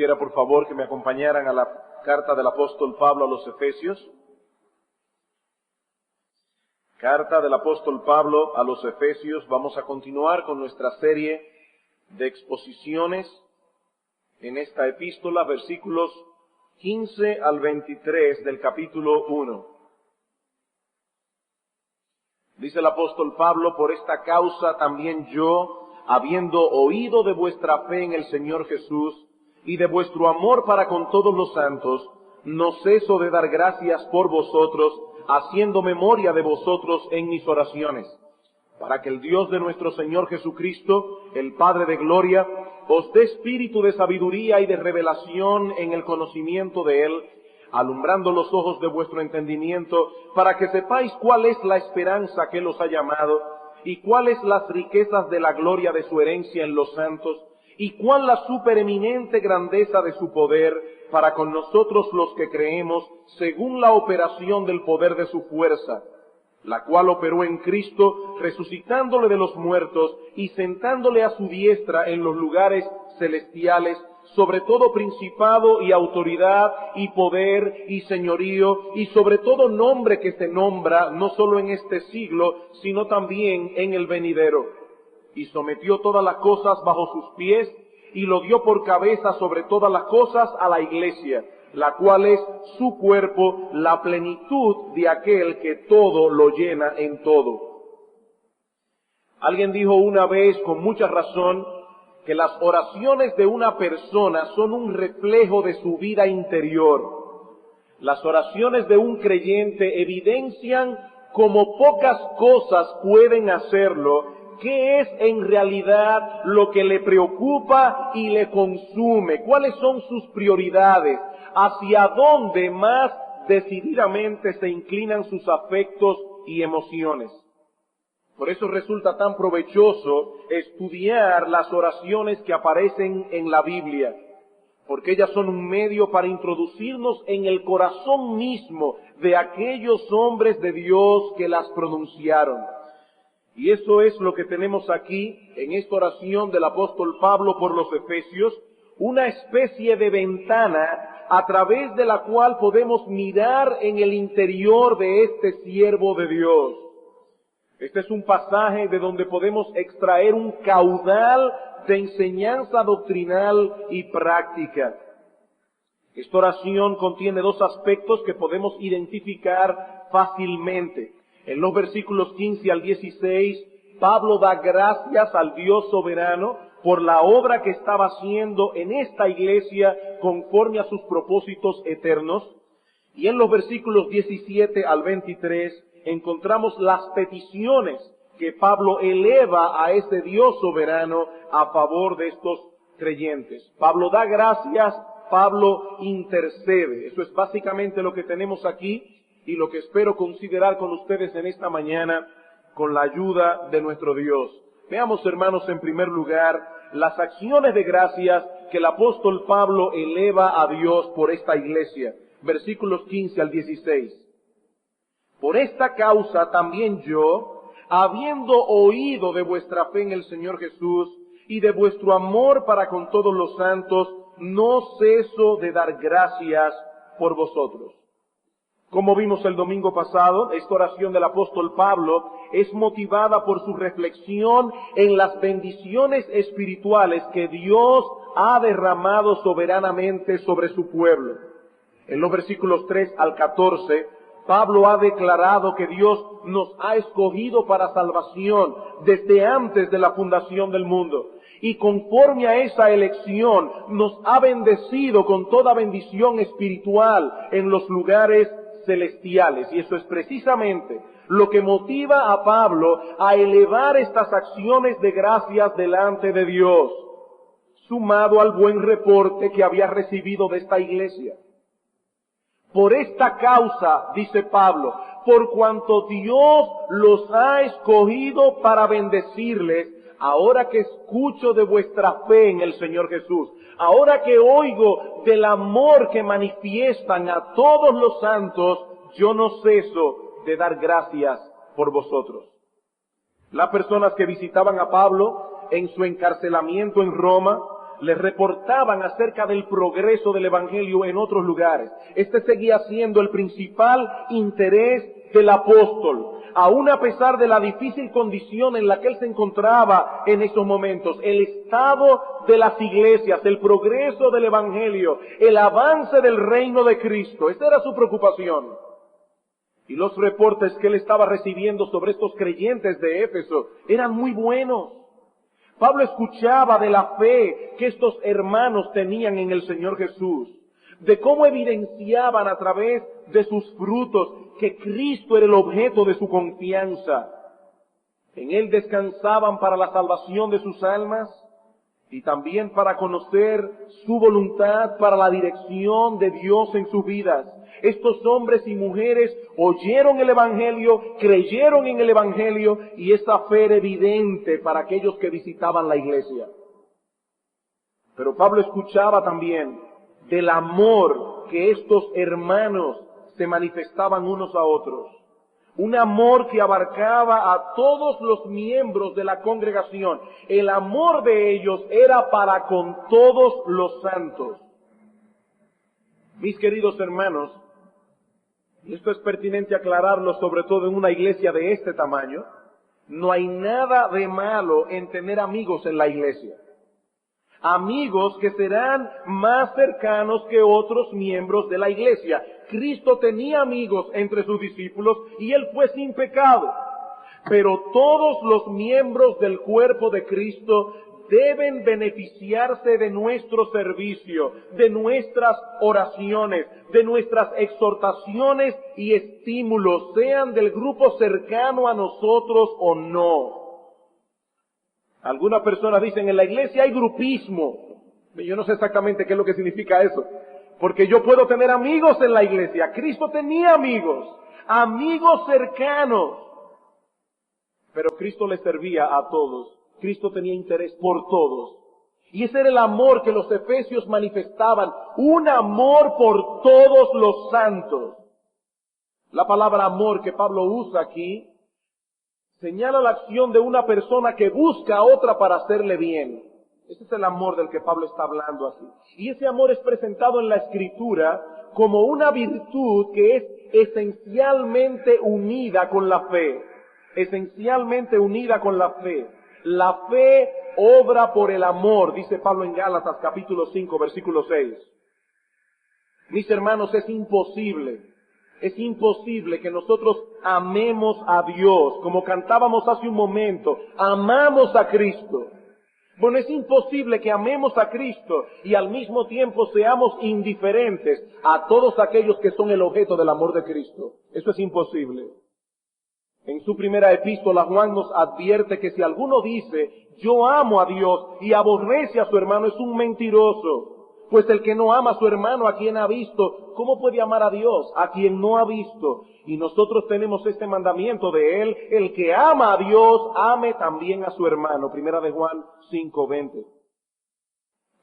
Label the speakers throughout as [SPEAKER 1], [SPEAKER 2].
[SPEAKER 1] pidiera por favor que me acompañaran a la carta del apóstol Pablo a los Efesios. Carta del apóstol Pablo a los Efesios. Vamos a continuar con nuestra serie de exposiciones en esta epístola, versículos 15 al 23 del capítulo 1. Dice el apóstol Pablo: por esta causa también yo, habiendo oído de vuestra fe en el Señor Jesús y de vuestro amor para con todos los santos, no ceso de dar gracias por vosotros, haciendo memoria de vosotros en mis oraciones, para que el Dios de nuestro Señor Jesucristo, el Padre de gloria, os dé espíritu de sabiduría y de revelación en el conocimiento de Él, alumbrando los ojos de vuestro entendimiento, para que sepáis cuál es la esperanza que Él os ha llamado, y cuáles las riquezas de la gloria de su herencia en los santos, y cuál la supereminente grandeza de su poder para con nosotros los que creemos, según la operación del poder de su fuerza, la cual operó en Cristo, resucitándole de los muertos y sentándole a su diestra en los lugares celestiales, sobre todo principado y autoridad y poder y señorío, y sobre todo nombre que se nombra, no solo en este siglo, sino también en el venidero. Y sometió todas las cosas bajo sus pies, y lo dio por cabeza sobre todas las cosas a la Iglesia, la cual es su cuerpo, la plenitud de aquel que todo lo llena en todo. Alguien dijo una vez con mucha razón que las oraciones de una persona son un reflejo de su vida interior. Las oraciones de un creyente evidencian como pocas cosas pueden hacerlo, qué es en realidad lo que le preocupa y le consume, cuáles son sus prioridades, hacia dónde más decididamente se inclinan sus afectos y emociones. Por eso resulta tan provechoso estudiar las oraciones que aparecen en la Biblia, porque ellas son un medio para introducirnos en el corazón mismo de aquellos hombres de Dios que las pronunciaron. Y eso es lo que tenemos aquí en esta oración del apóstol Pablo por los Efesios, una especie de ventana a través de la cual podemos mirar en el interior de este siervo de Dios. Este es un pasaje de donde podemos extraer un caudal de enseñanza doctrinal y práctica. Esta oración contiene dos aspectos que podemos identificar fácilmente. En los versículos 15 al 16, Pablo da gracias al Dios soberano por la obra que estaba haciendo en esta iglesia conforme a sus propósitos eternos. Y en los versículos 17 al 23 encontramos las peticiones que Pablo eleva a este Dios soberano a favor de estos creyentes. Pablo da gracias, Pablo intercede. Eso es básicamente lo que tenemos aquí y lo que espero considerar con ustedes en esta mañana con la ayuda de nuestro Dios. Veamos, hermanos, en primer lugar, las acciones de gracias que el apóstol Pablo eleva a Dios por esta iglesia. Versículos 15 al 16. Por esta causa también yo, habiendo oído de vuestra fe en el Señor Jesús y de vuestro amor para con todos los santos, no ceso de dar gracias por vosotros. Como vimos el domingo pasado, esta oración del apóstol Pablo es motivada por su reflexión en las bendiciones espirituales que Dios ha derramado soberanamente sobre su pueblo. En los versículos 3 al 14, Pablo ha declarado que Dios nos ha escogido para salvación desde antes de la fundación del mundo. Y conforme a esa elección, nos ha bendecido con toda bendición espiritual en los lugares celestiales. Y eso es precisamente lo que motiva a Pablo a elevar estas acciones de gracias delante de Dios, sumado al buen reporte que había recibido de esta iglesia. Por esta causa, dice Pablo, por cuanto Dios los ha escogido para bendecirles, ahora que escucho de vuestra fe en el Señor Jesús, ahora que oigo del amor que manifiestan a todos los santos, yo no ceso de dar gracias por vosotros. Las personas que visitaban a Pablo en su encarcelamiento en Roma les reportaban acerca del progreso del Evangelio en otros lugares. Este seguía siendo el principal interés del apóstol, aún a pesar de la difícil condición en la que él se encontraba en esos momentos. El estado de las iglesias, el progreso del Evangelio, el avance del reino de Cristo, esa era su preocupación. Y los reportes que él estaba recibiendo sobre estos creyentes de Éfeso eran muy buenos. Pablo escuchaba de la fe que estos hermanos tenían en el Señor Jesús, de cómo evidenciaban a través de sus frutos que Cristo era el objeto de su confianza. En Él descansaban para la salvación de sus almas y también para conocer su voluntad para la dirección de Dios en sus vidas. Estos hombres y mujeres oyeron el Evangelio, creyeron en el Evangelio, y esa fe era evidente para aquellos que visitaban la iglesia. Pero Pablo escuchaba también del amor que estos hermanos se manifestaban unos a otros. Un amor que abarcaba a todos los miembros de la congregación. El amor de ellos era para con todos los santos. Mis queridos hermanos, y esto es pertinente aclararlo sobre todo en una iglesia de este tamaño, no hay nada de malo en tener amigos en la iglesia. Amigos que serán más cercanos que otros miembros de la iglesia. Cristo tenía amigos entre sus discípulos y Él fue sin pecado. Pero todos los miembros del cuerpo de Cristo deben beneficiarse de nuestro servicio, de nuestras oraciones, de nuestras exhortaciones y estímulos, sean del grupo cercano a nosotros o no. Algunas personas dicen, en la iglesia hay grupismo. Yo no sé exactamente qué es lo que significa eso, porque yo puedo tener amigos en la iglesia. Cristo tenía amigos cercanos, pero Cristo les servía a todos. Cristo tenía interés por todos. Y ese era el amor que los efesios manifestaban, un amor por todos los santos. La palabra amor que Pablo usa aquí señala la acción de una persona que busca a otra para hacerle bien. Ese es el amor del que Pablo está hablando así. Y ese amor es presentado en la Escritura como una virtud que es esencialmente unida con la fe. Esencialmente unida con la fe. La fe obra por el amor, dice Pablo en Gálatas capítulo 5, versículo 6. Mis hermanos, es imposible que nosotros amemos a Dios, como cantábamos hace un momento, amamos a Cristo. Bueno, es imposible que amemos a Cristo y al mismo tiempo seamos indiferentes a todos aquellos que son el objeto del amor de Cristo. Eso es imposible. En su primera epístola, Juan nos advierte que si alguno dice, yo amo a Dios y aborrece a su hermano, es un mentiroso. Pues el que no ama a su hermano, a quien ha visto, ¿cómo puede amar a Dios? A quien no ha visto. Y nosotros tenemos este mandamiento de Él, el que ama a Dios, ame también a su hermano. Primera de Juan 5:20.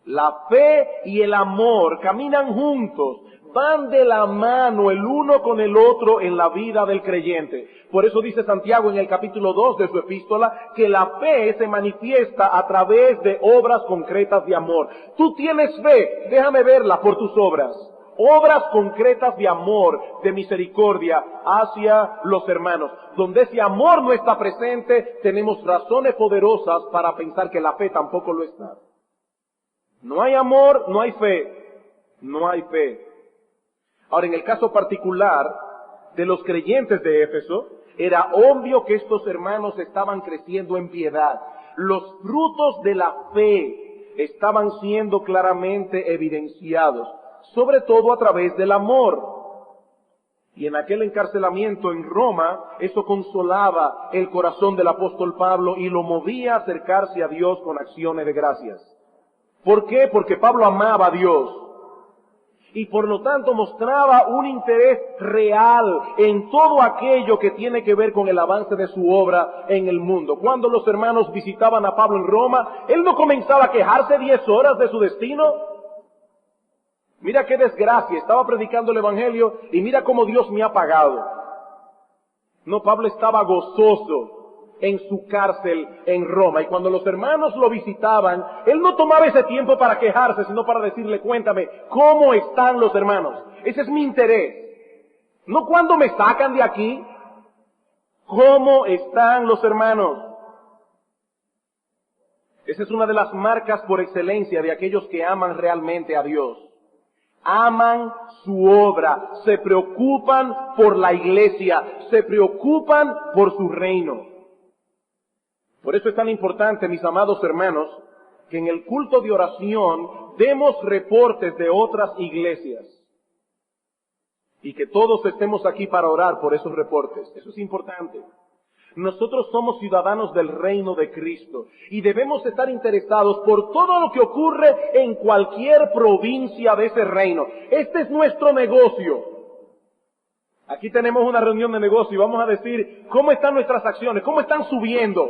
[SPEAKER 1] La fe y el amor caminan juntos, van de la mano el uno con el otro en la vida del creyente. Por eso dice Santiago en el capítulo 2 de su epístola que la fe se manifiesta a través de obras concretas de amor. Tú tienes fe, déjame verla por tus obras. Obras concretas de amor, de misericordia hacia los hermanos. Donde ese amor no está presente, tenemos razones poderosas para pensar que la fe tampoco lo está. No hay amor, no hay fe. No hay fe. Ahora, en el caso particular de los creyentes de Éfeso, era obvio que estos hermanos estaban creciendo en piedad. Los frutos de la fe estaban siendo claramente evidenciados, sobre todo a través del amor. Y en aquel encarcelamiento en Roma, eso consolaba el corazón del apóstol Pablo y lo movía a acercarse a Dios con acciones de gracias. ¿Por qué? Porque Pablo amaba a Dios. Y por lo tanto mostraba un interés real en todo aquello que tiene que ver con el avance de su obra en el mundo. Cuando los hermanos visitaban a Pablo en Roma, él no comenzaba a quejarse 10 horas de su destino. Mira qué desgracia, estaba predicando el Evangelio y mira cómo Dios me ha pagado. No, Pablo estaba gozoso en su cárcel en Roma. Y cuando los hermanos lo visitaban, él no tomaba ese tiempo para quejarse, sino para decirle, cuéntame, ¿cómo están los hermanos? Ese es mi interés. No cuando me sacan de aquí. ¿Cómo están los hermanos? Esa es una de las marcas por excelencia de aquellos que aman realmente a Dios. Aman su obra, se preocupan por la iglesia, se preocupan por su reino. Por eso es tan importante, mis amados hermanos, que en el culto de oración demos reportes de otras iglesias. Y que todos estemos aquí para orar por esos reportes. Eso es importante. Nosotros somos ciudadanos del reino de Cristo y debemos estar interesados por todo lo que ocurre en cualquier provincia de ese reino. Este es nuestro negocio. Aquí tenemos una reunión de negocio y vamos a decir cómo están nuestras acciones, cómo están subiendo.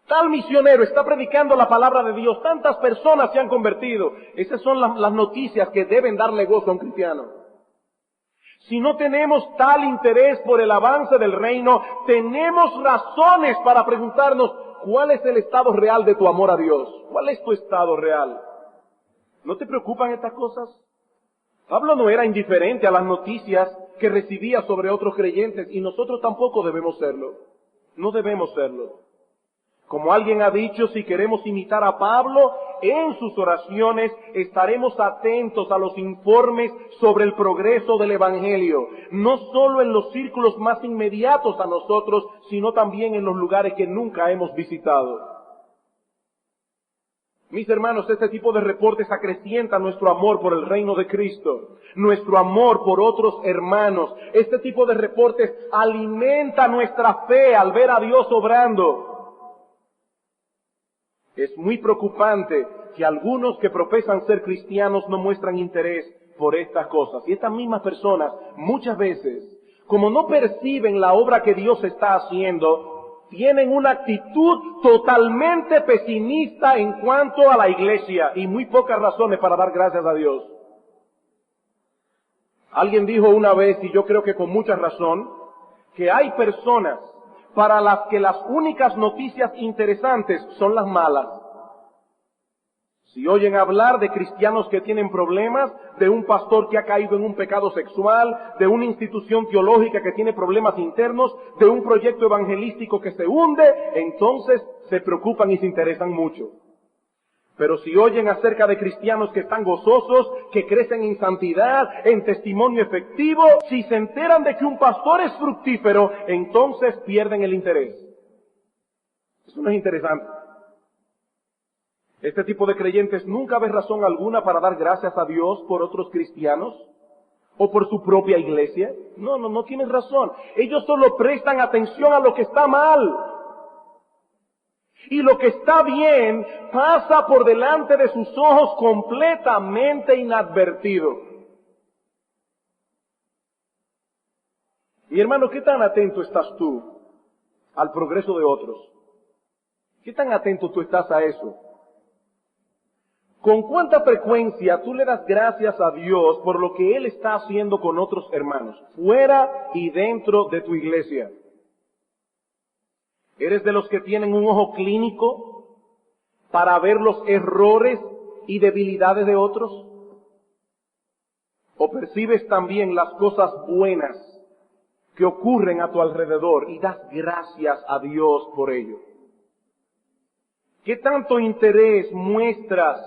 [SPEAKER 1] Tal misionero está predicando la palabra de Dios, tantas personas se han convertido. Esas son las noticias que deben darle gozo a un cristiano. Si no tenemos tal interés por el avance del reino, tenemos razones para preguntarnos, ¿cuál es el estado real de tu amor a Dios? ¿Cuál es tu estado real? ¿No te preocupan estas cosas? Pablo no era indiferente a las noticias que recibía sobre otros creyentes y nosotros tampoco debemos serlo. No debemos serlo. Como alguien ha dicho, si queremos imitar a Pablo, en sus oraciones estaremos atentos a los informes sobre el progreso del Evangelio, no solo en los círculos más inmediatos a nosotros, sino también en los lugares que nunca hemos visitado. Mis hermanos, este tipo de reportes acrecienta nuestro amor por el reino de Cristo, nuestro amor por otros hermanos. Este tipo de reportes alimenta nuestra fe al ver a Dios obrando. Es muy preocupante que algunos que profesan ser cristianos no muestran interés por estas cosas. Y estas mismas personas, muchas veces, como no perciben la obra que Dios está haciendo, tienen una actitud totalmente pesimista en cuanto a la iglesia y muy pocas razones para dar gracias a Dios. Alguien dijo una vez, y yo creo que con mucha razón, que hay personas para las que las únicas noticias interesantes son las malas. Si oyen hablar de cristianos que tienen problemas, de un pastor que ha caído en un pecado sexual, de una institución teológica que tiene problemas internos, de un proyecto evangelístico que se hunde, entonces se preocupan y se interesan mucho. Pero si oyen acerca de cristianos que están gozosos, que crecen en santidad, en testimonio efectivo, si se enteran de que un pastor es fructífero, entonces pierden el interés. Eso no es interesante. Este tipo de creyentes nunca ve razón alguna para dar gracias a Dios por otros cristianos o por su propia iglesia. No tienen razón. Ellos solo prestan atención a lo que está mal. Y lo que está bien pasa por delante de sus ojos completamente inadvertido. Mi hermano, ¿qué tan atento estás tú al progreso de otros? ¿Qué tan atento tú estás a eso? ¿Con cuánta frecuencia tú le das gracias a Dios por lo que Él está haciendo con otros hermanos, fuera y dentro de tu iglesia? ¿Eres de los que tienen un ojo clínico para ver los errores y debilidades de otros? ¿O percibes también las cosas buenas que ocurren a tu alrededor y das gracias a Dios por ello? ¿Qué tanto interés muestras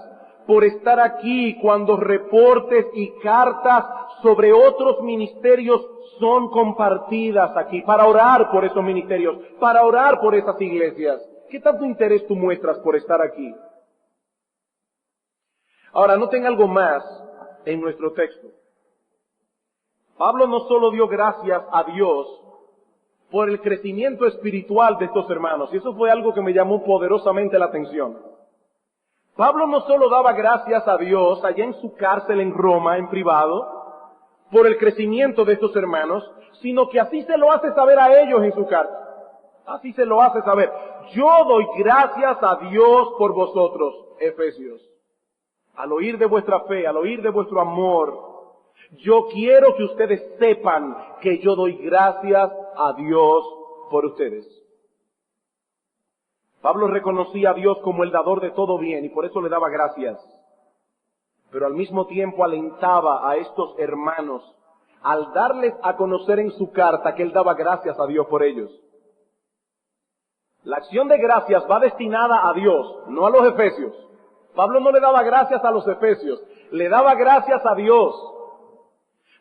[SPEAKER 1] por estar aquí cuando reportes y cartas sobre otros ministerios son compartidas aquí, para orar por esos ministerios, para orar por esas iglesias? ¿Qué tanto interés tú muestras por estar aquí? Ahora, noten algo más en nuestro texto. Pablo no solo dio gracias a Dios por el crecimiento espiritual de estos hermanos, y eso fue algo que me llamó poderosamente la atención. Pablo no solo daba gracias a Dios allá en su cárcel en Roma, en privado, por el crecimiento de estos hermanos, sino que así se lo hace saber a ellos en su carta. Así se lo hace saber. Yo doy gracias a Dios por vosotros, Efesios. Al oír de vuestra fe, al oír de vuestro amor, yo quiero que ustedes sepan que yo doy gracias a Dios por ustedes. Pablo reconocía a Dios como el dador de todo bien y por eso le daba gracias. Pero al mismo tiempo alentaba a estos hermanos al darles a conocer en su carta que él daba gracias a Dios por ellos. La acción de gracias va destinada a Dios, no a los efesios. Pablo no le daba gracias a los efesios, le daba gracias a Dios.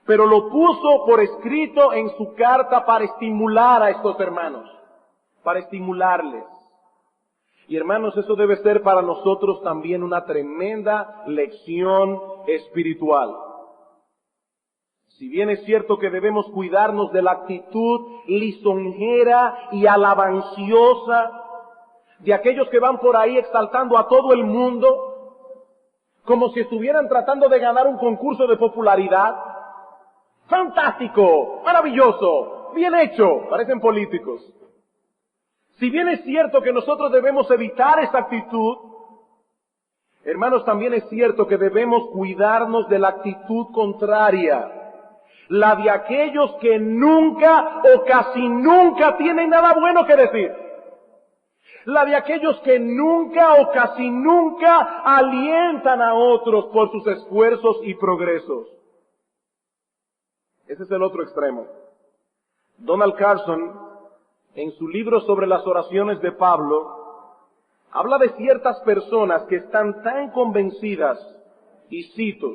[SPEAKER 1] Pero lo puso por escrito en su carta para estimular a estos hermanos, para estimularles. Y hermanos, eso debe ser para nosotros también una tremenda lección espiritual. Si bien es cierto que debemos cuidarnos de la actitud lisonjera y alabanciosa de aquellos que van por ahí exaltando a todo el mundo, como si estuvieran tratando de ganar un concurso de popularidad. ¡Fantástico! ¡Maravilloso! ¡Bien hecho! Parecen políticos. Si bien es cierto que nosotros debemos evitar esa actitud, hermanos, también es cierto que debemos cuidarnos de la actitud contraria, la de aquellos que nunca o casi nunca tienen nada bueno que decir, la de aquellos que nunca o casi nunca alientan a otros por sus esfuerzos y progresos. Ese es el otro extremo. Donald Carson, en su libro sobre las oraciones de Pablo, habla de ciertas personas que están tan convencidas, y cito,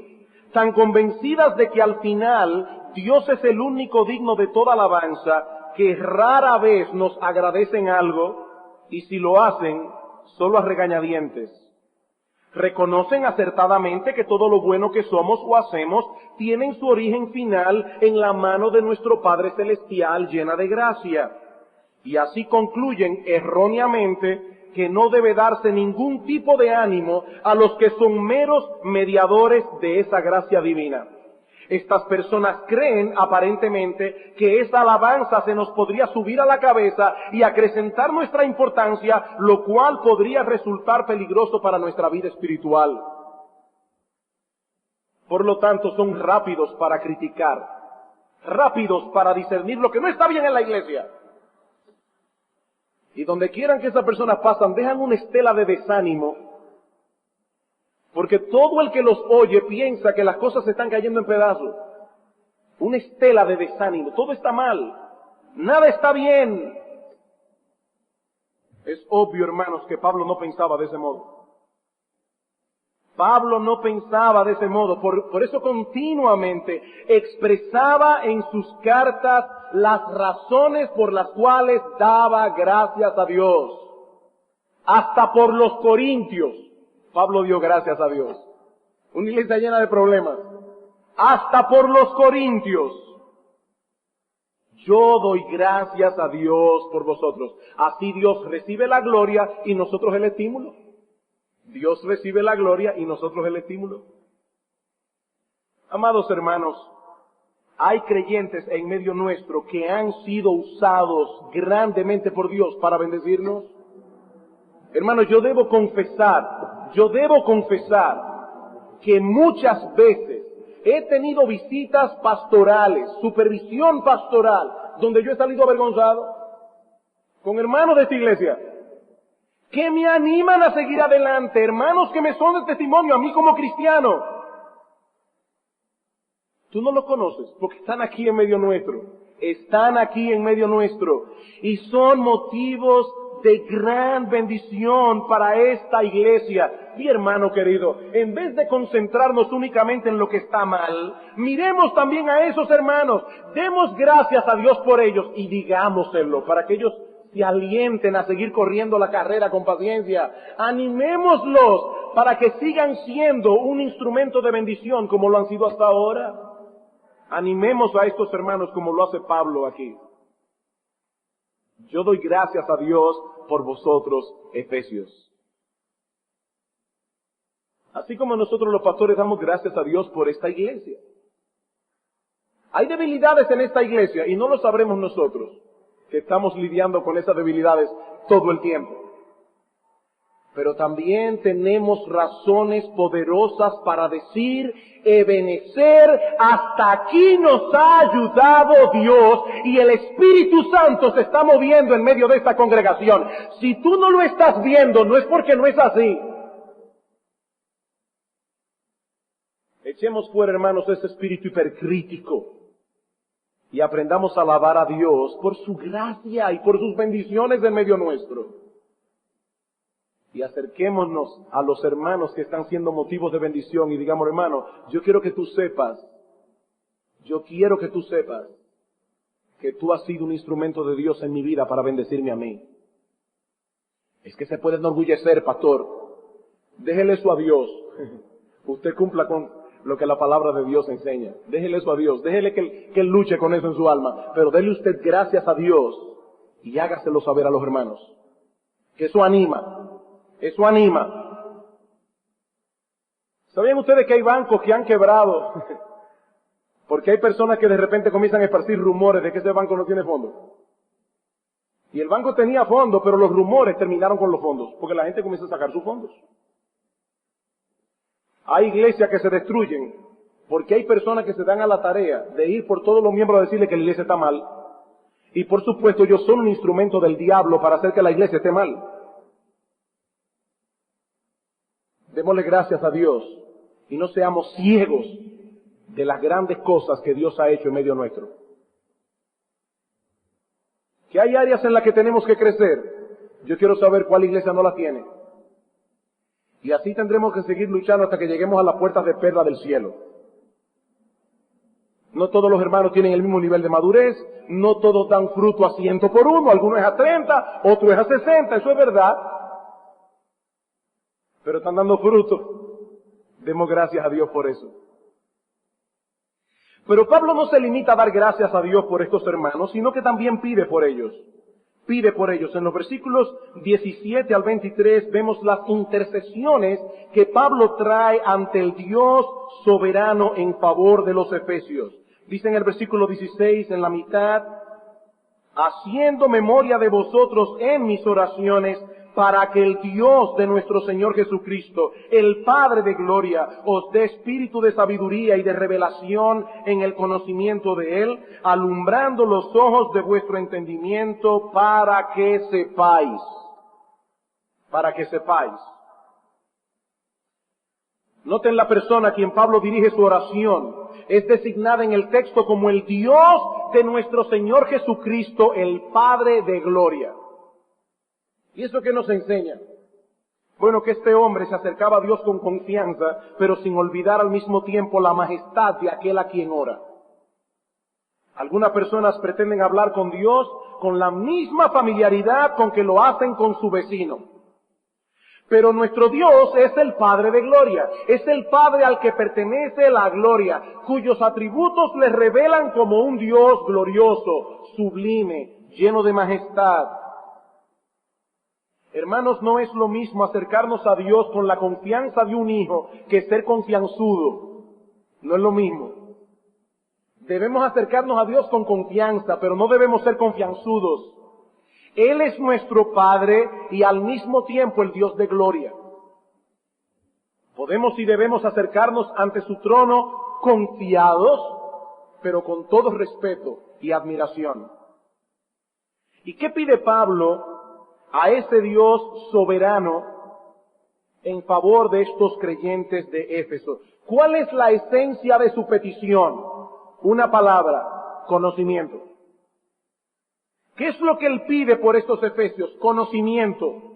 [SPEAKER 1] tan convencidas de que al final Dios es el único digno de toda alabanza, que rara vez nos agradecen algo, y si lo hacen, solo a regañadientes. Reconocen acertadamente que todo lo bueno que somos o hacemos tienen su origen final en la mano de nuestro Padre Celestial llena de gracia. Y así concluyen erróneamente que no debe darse ningún tipo de ánimo a los que son meros mediadores de esa gracia divina. Estas personas creen aparentemente que esa alabanza se nos podría subir a la cabeza y acrecentar nuestra importancia, lo cual podría resultar peligroso para nuestra vida espiritual. Por lo tanto, son rápidos para criticar, rápidos para discernir lo que no está bien en la iglesia. Y donde quieran que esas personas pasan, dejan una estela de desánimo, porque todo el que los oye piensa que las cosas se están cayendo en pedazos. Una estela de desánimo, todo está mal, nada está bien. Es obvio, hermanos, que Pablo no pensaba de ese modo. Pablo no pensaba de ese modo, por eso continuamente expresaba en sus cartas las razones por las cuales daba gracias a Dios. Hasta por los corintios, Pablo dio gracias a Dios. Una iglesia llena de problemas. Hasta por los corintios. Yo doy gracias a Dios por vosotros. Así Dios recibe la gloria y nosotros el estímulo. Dios recibe la gloria y nosotros el estímulo. Amados hermanos, hay creyentes en medio nuestro que han sido usados grandemente por Dios para bendecirnos. Hermanos, yo debo confesar que muchas veces he tenido visitas pastorales, supervisión pastoral, donde yo he salido avergonzado con hermanos de esta iglesia que me animan a seguir adelante, hermanos que me son de testimonio a mí como cristiano. Tú no los conoces porque están aquí en medio nuestro, y son motivos de gran bendición para esta iglesia. Y hermano querido, en vez de concentrarnos únicamente en lo que está mal, miremos también a esos hermanos, demos gracias a Dios por ellos y digámoselo para que ellos se alienten a seguir corriendo la carrera con paciencia. Animémoslos para que sigan siendo un instrumento de bendición como lo han sido hasta ahora. Animemos a estos hermanos como lo hace Pablo aquí. Yo doy gracias a Dios por vosotros, Efesios. Así como nosotros los pastores damos gracias a Dios por esta iglesia. Hay debilidades en esta iglesia y no lo sabremos nosotros, que estamos lidiando con esas debilidades todo el tiempo. Pero también tenemos razones poderosas para decir, Ebenezer, hasta aquí nos ha ayudado Dios y el Espíritu Santo se está moviendo en medio de esta congregación. Si tú no lo estás viendo, no es porque no es así. Echemos fuera, hermanos, ese espíritu hipercrítico y aprendamos a alabar a Dios por su gracia y por sus bendiciones en medio nuestro. Y acerquémonos a los hermanos que están siendo motivos de bendición y digamos, hermano, yo quiero que tú sepas que tú has sido un instrumento de Dios en mi vida para bendecirme a mí. Es que se puede enorgullecer, pastor. Déjele eso a Dios. Usted cumpla con lo que la palabra de Dios enseña. Déjele eso a Dios. Déjele que él luche con eso en su alma. Pero déle usted gracias a Dios y hágaselo saber a los hermanos. Que eso anima. Eso anima. ¿Sabían ustedes que hay bancos que han quebrado? Porque hay personas que de repente comienzan a esparcir rumores de que ese banco no tiene fondos. Y el banco tenía fondos, pero los rumores terminaron con los fondos, porque la gente comienza a sacar sus fondos. Hay iglesias que se destruyen, porque hay personas que se dan a la tarea de ir por todos los miembros a decirle que la iglesia está mal. Y por supuesto ellos son un instrumento del diablo para hacer que la iglesia esté mal. Démosle gracias a Dios y no seamos ciegos de las grandes cosas que Dios ha hecho en medio nuestro. Que hay áreas en las que tenemos que crecer. Yo quiero saber cuál iglesia no la tiene. Y así tendremos que seguir luchando hasta que lleguemos a las puertas de perla del cielo. No todos los hermanos tienen el mismo nivel de madurez, no todos dan fruto a 100 por uno, algunos es a 30, otros es a 60, eso es verdad. Pero están dando fruto. Demos gracias a Dios por eso. Pero Pablo no se limita a dar gracias a Dios por estos hermanos, sino que también pide por ellos. Pide por ellos. En los versículos 17 al 23 vemos las intercesiones que Pablo trae ante el Dios soberano en favor de los efesios. Dice en el versículo 16, en la mitad, haciendo memoria de vosotros en mis oraciones, para que el Dios de nuestro Señor Jesucristo, el Padre de gloria, os dé espíritu de sabiduría y de revelación en el conocimiento de Él, alumbrando los ojos de vuestro entendimiento para que sepáis. Para que sepáis. Noten la persona a quien Pablo dirige su oración. Es designada en el texto como el Dios de nuestro Señor Jesucristo, el Padre de gloria. ¿Y eso qué nos enseña? Bueno, que este hombre se acercaba a Dios con confianza, pero sin olvidar al mismo tiempo la majestad de aquel a quien ora. Algunas personas pretenden hablar con Dios con la misma familiaridad con que lo hacen con su vecino. Pero nuestro Dios es el Padre de gloria, es el Padre al que pertenece la gloria, cuyos atributos le revelan como un Dios glorioso, sublime, lleno de majestad. Hermanos, no es lo mismo acercarnos a Dios con la confianza de un hijo que ser confianzudo. No es lo mismo. Debemos acercarnos a Dios con confianza, pero no debemos ser confianzudos. Él es nuestro Padre y al mismo tiempo el Dios de gloria. Podemos y debemos acercarnos ante su trono confiados, pero con todo respeto y admiración. ¿Y qué pide Pablo a ese Dios soberano en favor de estos creyentes de Éfeso? ¿Cuál es la esencia de su petición? Una palabra: conocimiento. ¿Qué es lo que él pide por estos efesios? Conocimiento.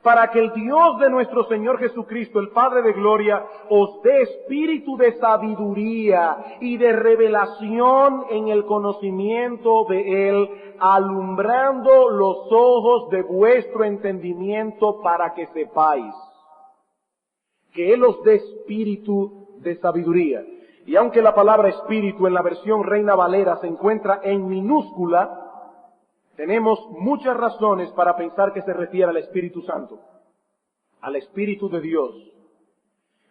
[SPEAKER 1] Para que el Dios de nuestro Señor Jesucristo, el Padre de gloria, os dé espíritu de sabiduría y de revelación en el conocimiento de Él, alumbrando los ojos de vuestro entendimiento para que sepáis. Que Él os dé espíritu de sabiduría. Y aunque la palabra espíritu en la versión Reina Valera se encuentra en minúscula, tenemos muchas razones para pensar que se refiere al Espíritu Santo, al Espíritu de Dios.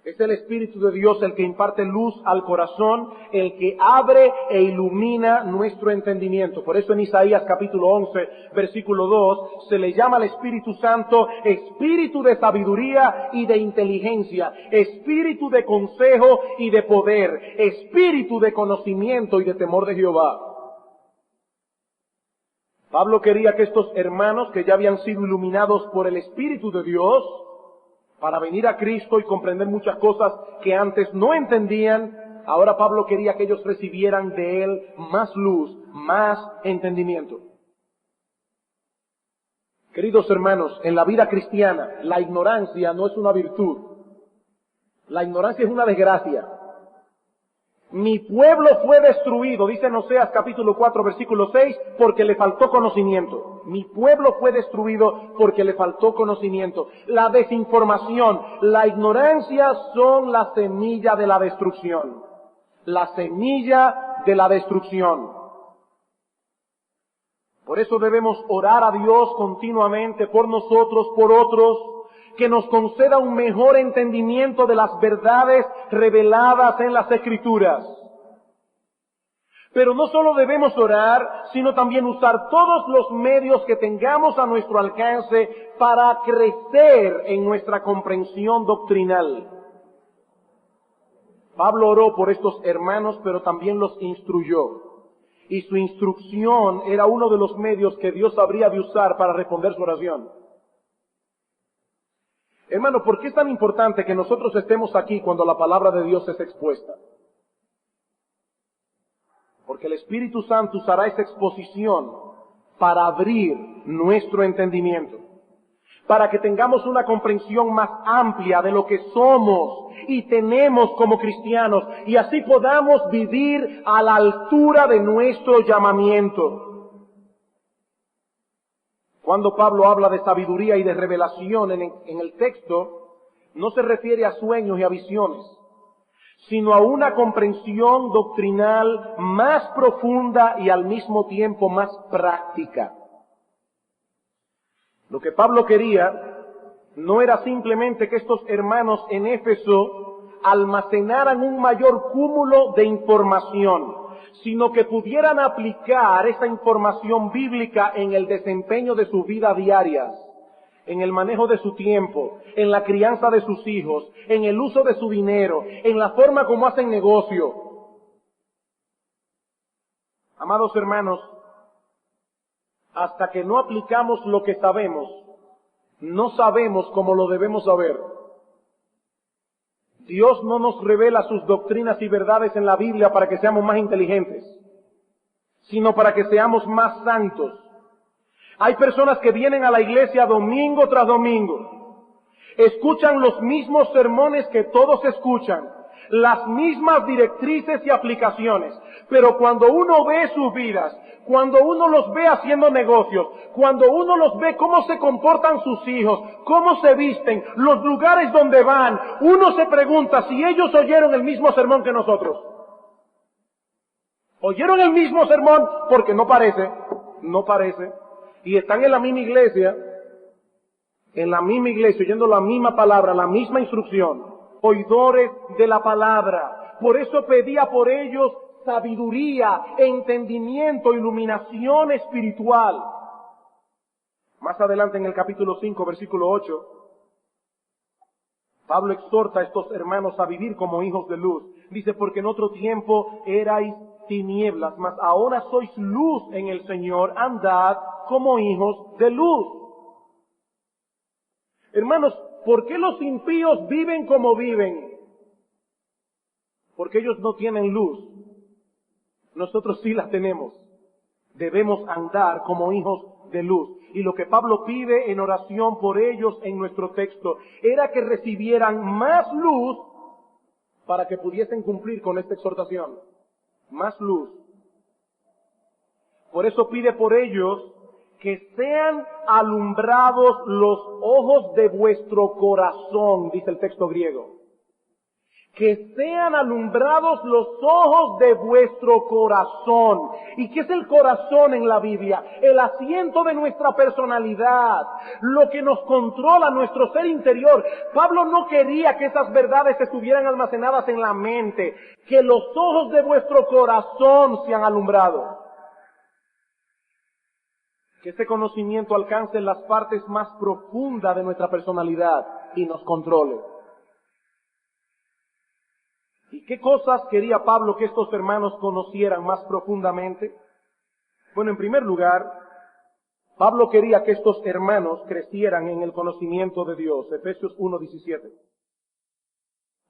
[SPEAKER 1] Es el Espíritu de Dios el que imparte luz al corazón, el que abre e ilumina nuestro entendimiento. Por eso en Isaías capítulo 11, versículo 2, se le llama al Espíritu Santo Espíritu de sabiduría y de inteligencia, Espíritu de consejo y de poder, Espíritu de conocimiento y de temor de Jehová. Pablo quería que estos hermanos que ya habían sido iluminados por el Espíritu de Dios, para venir a Cristo y comprender muchas cosas que antes no entendían, ahora Pablo quería que ellos recibieran de Él más luz, más entendimiento. Queridos hermanos, en la vida cristiana, la ignorancia no es una virtud. La ignorancia es una desgracia. Mi pueblo fue destruido, dice en Oseas capítulo 4, versículo 6, porque le faltó conocimiento. Mi pueblo fue destruido porque le faltó conocimiento. La desinformación, la ignorancia son la semilla de la destrucción. La semilla de la destrucción. Por eso debemos orar a Dios continuamente por nosotros, por otros, que nos conceda un mejor entendimiento de las verdades reveladas en las Escrituras. Pero no solo debemos orar, sino también usar todos los medios que tengamos a nuestro alcance para crecer en nuestra comprensión doctrinal. Pablo oró por estos hermanos, pero también los instruyó. Y su instrucción era uno de los medios que Dios habría de usar para responder su oración. Hermano, ¿por qué es tan importante que nosotros estemos aquí cuando la palabra de Dios es expuesta? Porque el Espíritu Santo usará esa exposición para abrir nuestro entendimiento, para que tengamos una comprensión más amplia de lo que somos y tenemos como cristianos, y así podamos vivir a la altura de nuestro llamamiento. Cuando Pablo habla de sabiduría y de revelación en el texto, no se refiere a sueños y a visiones, sino a una comprensión doctrinal más profunda y al mismo tiempo más práctica. Lo que Pablo quería no era simplemente que estos hermanos en Éfeso almacenaran un mayor cúmulo de información, sino que pudieran aplicar esa información bíblica en el desempeño de su vida diaria, en el manejo de su tiempo, en la crianza de sus hijos, en el uso de su dinero, en la forma como hacen negocio. Amados hermanos, hasta que no aplicamos lo que sabemos, no sabemos cómo lo debemos saber. Dios no nos revela sus doctrinas y verdades en la Biblia para que seamos más inteligentes, sino para que seamos más santos. Hay personas que vienen a la iglesia domingo tras domingo, escuchan los mismos sermones que todos escuchan, las mismas directrices y aplicaciones, pero cuando uno ve sus vidas, cuando uno los ve haciendo negocios, cuando uno los ve cómo se comportan sus hijos, cómo se visten, los lugares donde van, uno se pregunta si ellos oyeron el mismo sermón que nosotros. ¿Oyeron el mismo sermón? Porque no parece. Y están en la misma iglesia, oyendo la misma palabra, la misma instrucción, oidores de la palabra. Por eso pedía por ellos sabiduría, entendimiento, iluminación espiritual. Más adelante en el capítulo 5, versículo 8, Pablo exhorta a estos hermanos a vivir como hijos de luz. Dice, porque en otro tiempo erais tinieblas, mas ahora sois luz en el Señor, andad como hijos de luz. Hermanos, ¿por qué los impíos viven como viven? Porque ellos no tienen luz. Nosotros sí la tenemos. Debemos andar como hijos de luz. Y lo que Pablo pide en oración por ellos en nuestro texto era que recibieran más luz para que pudiesen cumplir con esta exhortación. Más luz. Por eso pide por ellos que sean alumbrados los ojos de vuestro corazón, dice el texto griego. que sean alumbrados los ojos de vuestro corazón. ¿Y qué es el corazón en la Biblia? El asiento de nuestra personalidad, lo que nos controla, nuestro ser interior. Pablo no quería que esas verdades estuvieran almacenadas en la mente, que los ojos de vuestro corazón sean alumbrados. Que este conocimiento alcance las partes más profundas de nuestra personalidad y nos controle. ¿Y qué cosas quería Pablo que estos hermanos conocieran más profundamente? Bueno, en primer lugar, Pablo quería que estos hermanos crecieran en el conocimiento de Dios. Efesios 1:17.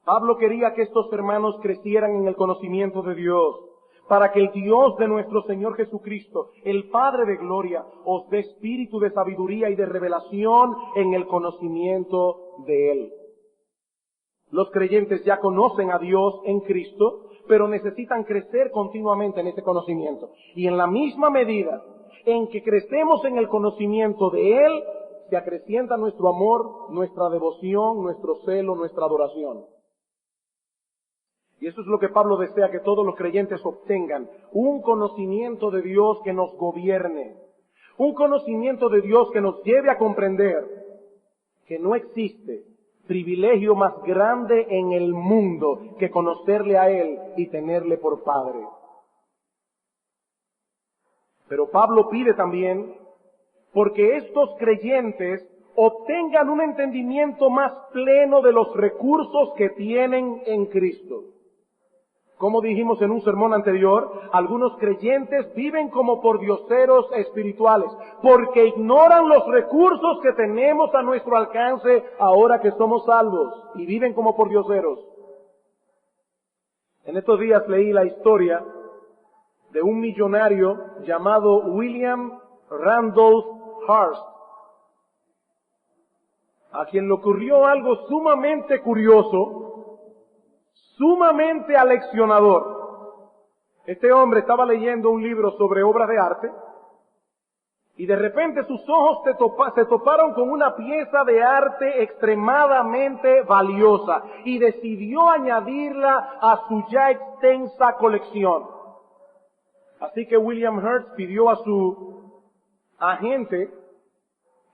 [SPEAKER 1] Pablo quería que estos hermanos crecieran en el conocimiento de Dios, para que el Dios de nuestro Señor Jesucristo, el Padre de gloria, os dé espíritu de sabiduría y de revelación en el conocimiento de Él. Los creyentes ya conocen a Dios en Cristo, pero necesitan crecer continuamente en ese conocimiento. Y en la misma medida en que crecemos en el conocimiento de Él, se acrecienta nuestro amor, nuestra devoción, nuestro celo, nuestra adoración. Y eso es lo que Pablo desea que todos los creyentes obtengan, un conocimiento de Dios que nos gobierne, un conocimiento de Dios que nos lleve a comprender que no existe privilegio más grande en el mundo que conocerle a Él y tenerle por Padre. Pero Pablo pide también porque estos creyentes obtengan un entendimiento más pleno de los recursos que tienen en Cristo. Como dijimos en un sermón anterior, algunos creyentes viven como pordioseros espirituales, porque ignoran los recursos que tenemos a nuestro alcance ahora que somos salvos, y viven como pordioseros. En estos días leí la historia de un millonario llamado William Randolph Hearst, a quien le ocurrió algo sumamente curioso, sumamente aleccionador. Este hombre estaba leyendo un libro sobre obras de arte y de repente sus ojos se toparon con una pieza de arte extremadamente valiosa y decidió añadirla a su ya extensa colección. Así que William Hearst pidió a su agente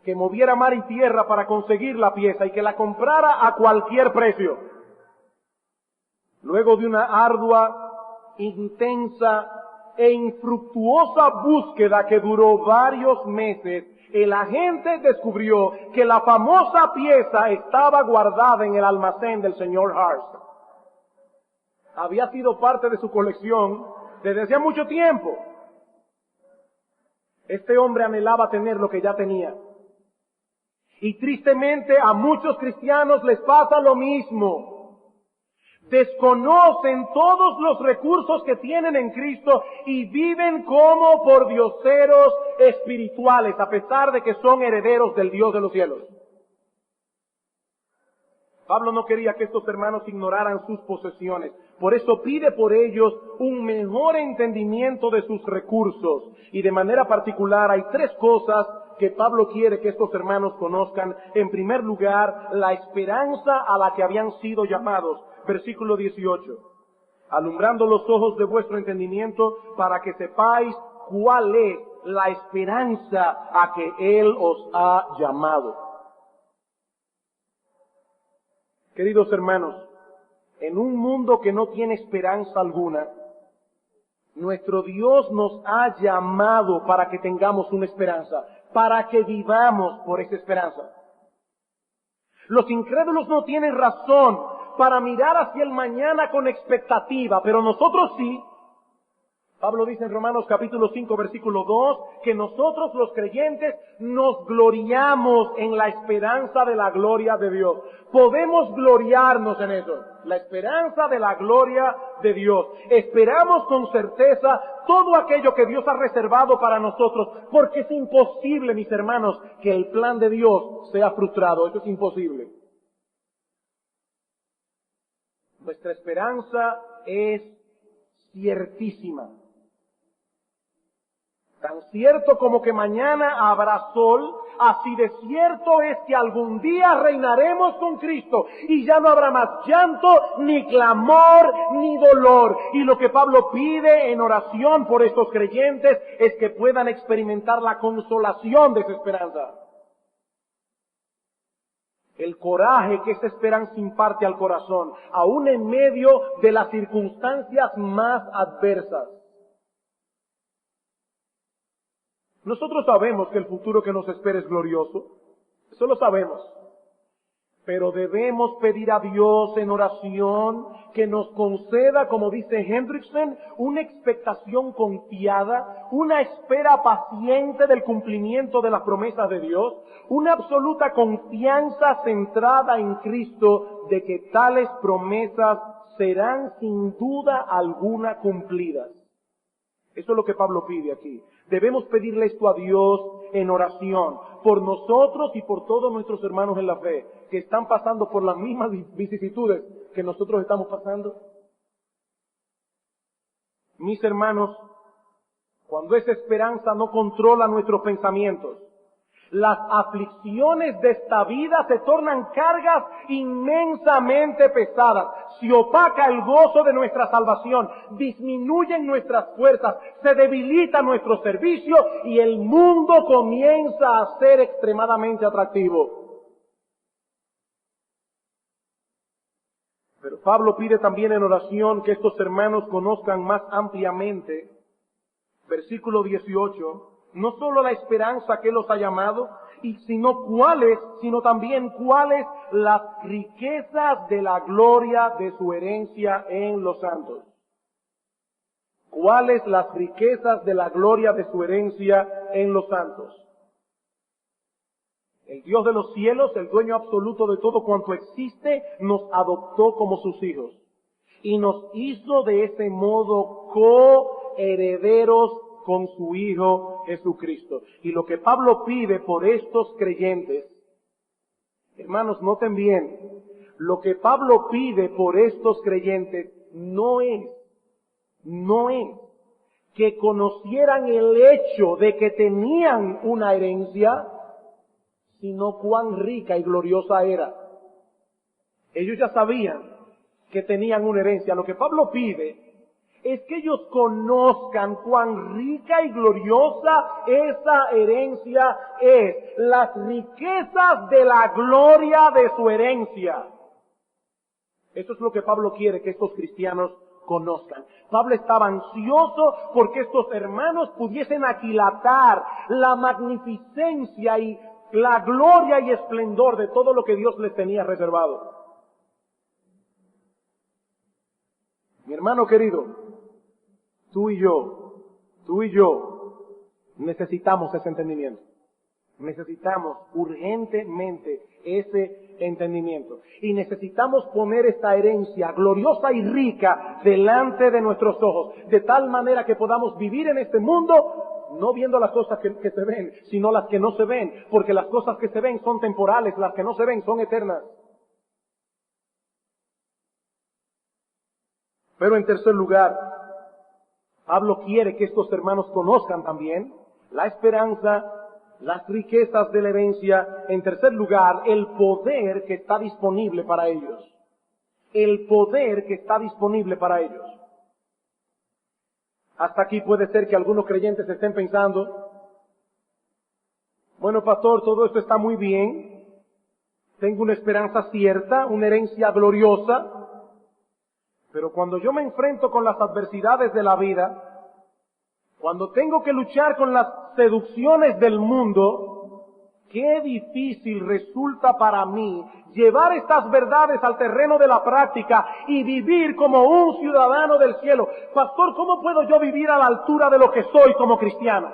[SPEAKER 1] que moviera mar y tierra para conseguir la pieza y que la comprara a cualquier precio. Luego de una ardua, intensa e infructuosa búsqueda que duró varios meses, el agente descubrió que la famosa pieza estaba guardada en el almacén del señor Hearst. Había sido parte de su colección desde hacía mucho tiempo. Este hombre anhelaba tener lo que ya tenía. Y tristemente a muchos cristianos les pasa lo mismo. Desconocen todos los recursos que tienen en Cristo y viven como pordioseros espirituales, a pesar de que son herederos del Dios de los cielos. Pablo no quería que estos hermanos ignoraran sus posesiones, por eso pide por ellos un mejor entendimiento de sus recursos. Y de manera particular hay tres cosas que Pablo quiere que estos hermanos conozcan. En primer lugar, la esperanza a la que habían sido llamados. Versículo 18. Alumbrando los ojos de vuestro entendimiento para que sepáis cuál es la esperanza a que Él os ha llamado. Queridos hermanos, en un mundo que no tiene esperanza alguna, nuestro Dios nos ha llamado para que tengamos una esperanza, para que vivamos por esa esperanza. Los incrédulos no tienen razón para mirar hacia el mañana con expectativa, pero nosotros sí. Pablo dice en Romanos capítulo 5 versículo 2 que nosotros los creyentes nos gloriamos en la esperanza de la gloria de Dios. Podemos gloriarnos en eso, la esperanza de la gloria de Dios. Esperamos con certeza todo aquello que Dios ha reservado para nosotros, porque es imposible, mis hermanos, que el plan de Dios sea frustrado. Eso es imposible. Nuestra esperanza es ciertísima. Tan cierto como que mañana habrá sol, así de cierto es que algún día reinaremos con Cristo y ya no habrá más llanto, ni clamor, ni dolor. Y lo que Pablo pide en oración por estos creyentes es que puedan experimentar la consolación de esa esperanza. El coraje que esa esperanza imparte al corazón, aún en medio de las circunstancias más adversas. Nosotros sabemos que el futuro que nos espera es glorioso, eso lo sabemos. Pero debemos pedir a Dios en oración que nos conceda, como dice Hendrickson, una expectación confiada, una espera paciente del cumplimiento de las promesas de Dios, una absoluta confianza centrada en Cristo de que tales promesas serán sin duda alguna cumplidas. Eso es lo que Pablo pide aquí. Debemos pedirle esto a Dios en oración, por nosotros y por todos nuestros hermanos en la fe, que están pasando por las mismas vicisitudes que nosotros estamos pasando. Mis hermanos, cuando esa esperanza no controla nuestros pensamientos, las aflicciones de esta vida se tornan cargas inmensamente pesadas, se opaca el gozo de nuestra salvación, disminuyen nuestras fuerzas, se debilita nuestro servicio y el mundo comienza a ser extremadamente atractivo. Pero Pablo pide también en oración que estos hermanos conozcan más ampliamente, versículo 18, no solo la esperanza que Él los ha llamado, sino también cuáles las riquezas de la gloria de su herencia en los santos. ¿Cuáles las riquezas de la gloria de su herencia en los santos? El Dios de los cielos, el dueño absoluto de todo cuanto existe, nos adoptó como sus hijos y nos hizo de ese modo coherederos con su Hijo Jesucristo. Y lo que Pablo pide por estos creyentes, hermanos, noten bien, lo que Pablo pide por estos creyentes no es que conocieran el hecho de que tenían una herencia, sino cuán rica y gloriosa era. Ellos ya sabían que tenían una herencia. Lo que Pablo pide es que ellos conozcan cuán rica y gloriosa esa herencia es, las riquezas de la gloria de su herencia. Eso es lo que Pablo quiere que estos cristianos conozcan. Pablo estaba ansioso porque estos hermanos pudiesen aquilatar la magnificencia y la gloria y esplendor de todo lo que Dios les tenía reservado. Mi hermano querido, tú y yo necesitamos ese entendimiento. Necesitamos urgentemente ese entendimiento. Y necesitamos poner esta herencia gloriosa y rica delante de nuestros ojos, de tal manera que podamos vivir en este mundo no viendo las cosas que se ven, sino las que no se ven, porque las cosas que se ven son temporales, las que no se ven son eternas. Pero en tercer lugar, Pablo quiere que estos hermanos conozcan también la esperanza, las riquezas de la herencia. En tercer lugar, el poder que está disponible para ellos. El poder que está disponible para ellos. Hasta aquí puede ser que algunos creyentes estén pensando, bueno, pastor, todo esto está muy bien, tengo una esperanza cierta, una herencia gloriosa, pero cuando yo me enfrento con las adversidades de la vida, cuando tengo que luchar con las seducciones del mundo, qué difícil resulta para mí llevar estas verdades al terreno de la práctica y vivir como un ciudadano del cielo. Pastor, ¿cómo puedo yo vivir a la altura de lo que soy como cristiano?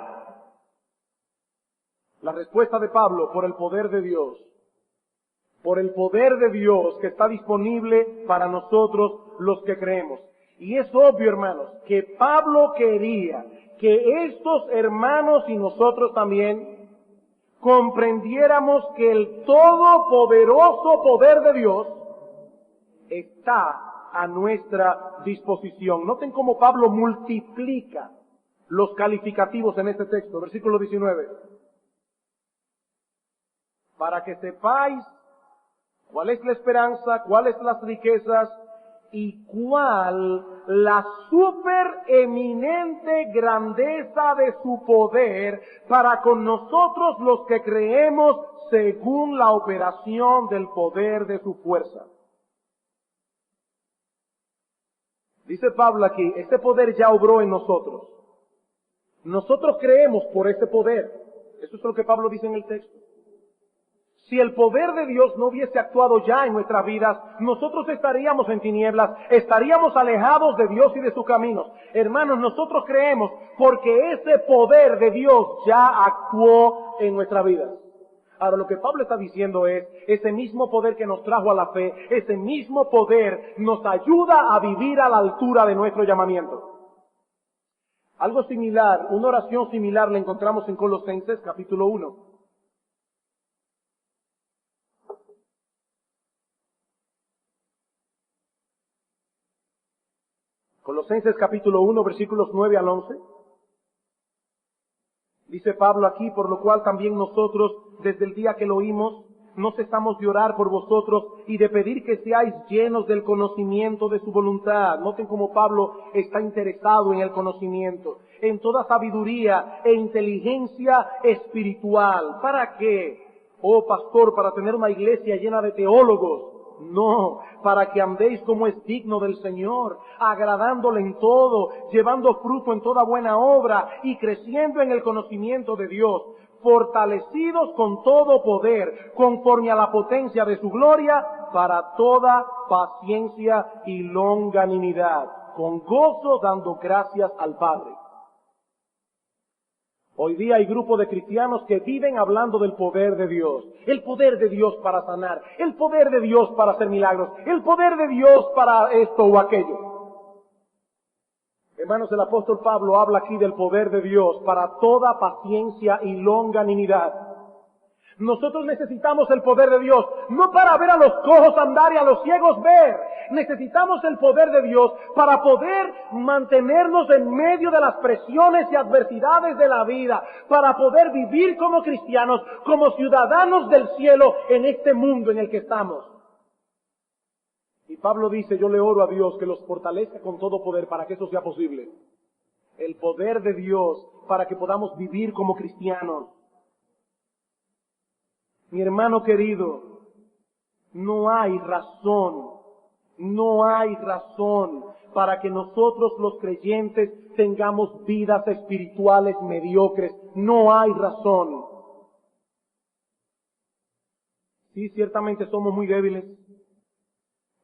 [SPEAKER 1] La respuesta de Pablo, por el poder de Dios. Por el poder de Dios que está disponible para nosotros los que creemos. Y es obvio, hermanos, que Pablo quería que estos hermanos y nosotros también comprendiéramos que el todopoderoso poder de Dios está a nuestra disposición. Noten cómo Pablo multiplica los calificativos en este texto, versículo 19. para que sepáis cuál es la esperanza, cuáles las riquezas y cuál la supereminente grandeza de su poder para con nosotros los que creemos según la operación del poder de su fuerza. Dice Pablo aquí, este poder ya obró en nosotros. Nosotros creemos por ese poder. Eso es lo que Pablo dice en el texto. Si el poder de Dios no hubiese actuado ya en nuestras vidas, nosotros estaríamos en tinieblas, estaríamos alejados de Dios y de sus caminos. Hermanos, nosotros creemos porque ese poder de Dios ya actuó en nuestras vidas. Ahora, lo que Pablo está diciendo es, ese mismo poder que nos trajo a la fe, ese mismo poder nos ayuda a vivir a la altura de nuestro llamamiento. Algo similar, una oración similar la encontramos en Colosenses capítulo 1. Colosenses capítulo 1, versículos 9 al 11. Dice Pablo aquí, por lo cual también nosotros, desde el día que lo oímos, no cesamos de orar por vosotros y de pedir que seáis llenos del conocimiento de su voluntad. Noten cómo Pablo está interesado en el conocimiento, en toda sabiduría e inteligencia espiritual. ¿Para qué? Oh pastor, para tener una iglesia llena de teólogos. No, para que andéis como es digno del Señor, agradándole en todo, llevando fruto en toda buena obra y creciendo en el conocimiento de Dios, fortalecidos con todo poder, conforme a la potencia de su gloria, para toda paciencia y longanimidad, con gozo dando gracias al Padre. Hoy día hay grupos de cristianos que viven hablando del poder de Dios. El poder de Dios para sanar. El poder de Dios para hacer milagros. El poder de Dios para esto o aquello. Hermanos, el apóstol Pablo habla aquí del poder de Dios para toda paciencia y longanimidad. Nosotros necesitamos el poder de Dios, no para ver a los cojos andar y a los ciegos ver. Necesitamos el poder de Dios para poder mantenernos en medio de las presiones y adversidades de la vida, para poder vivir como cristianos, como ciudadanos del cielo en este mundo en el que estamos. Y Pablo dice, yo le oro a Dios que los fortalezca con todo poder para que eso sea posible. El poder de Dios para que podamos vivir como cristianos. Mi hermano querido, no hay razón para que nosotros los creyentes tengamos vidas espirituales mediocres. No hay razón. Sí, ciertamente somos muy débiles.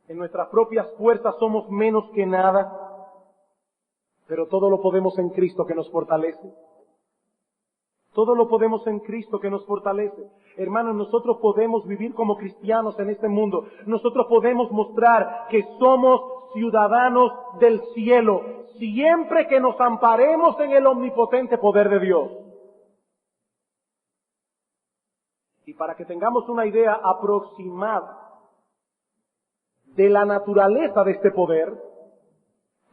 [SPEAKER 1] En nuestras propias fuerzas somos menos que nada. Pero todo lo podemos en Cristo que nos fortalece. Todo lo podemos en Cristo que nos fortalece. Hermanos, nosotros podemos vivir como cristianos en este mundo. Nosotros podemos mostrar que somos ciudadanos del cielo, siempre que nos amparemos en el omnipotente poder de Dios. Y para que tengamos una idea aproximada de la naturaleza de este poder,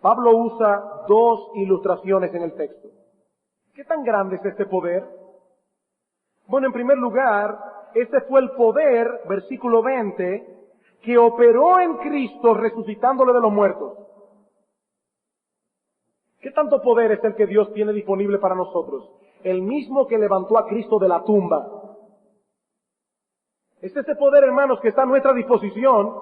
[SPEAKER 1] Pablo usa dos ilustraciones en el texto. ¿Qué tan grande es este poder? Bueno, en primer lugar, este fue el poder, versículo 20, que operó en Cristo resucitándole de los muertos. ¿Qué tanto poder es el que Dios tiene disponible para nosotros? El mismo que levantó a Cristo de la tumba. Es ese poder, hermanos, que está a nuestra disposición.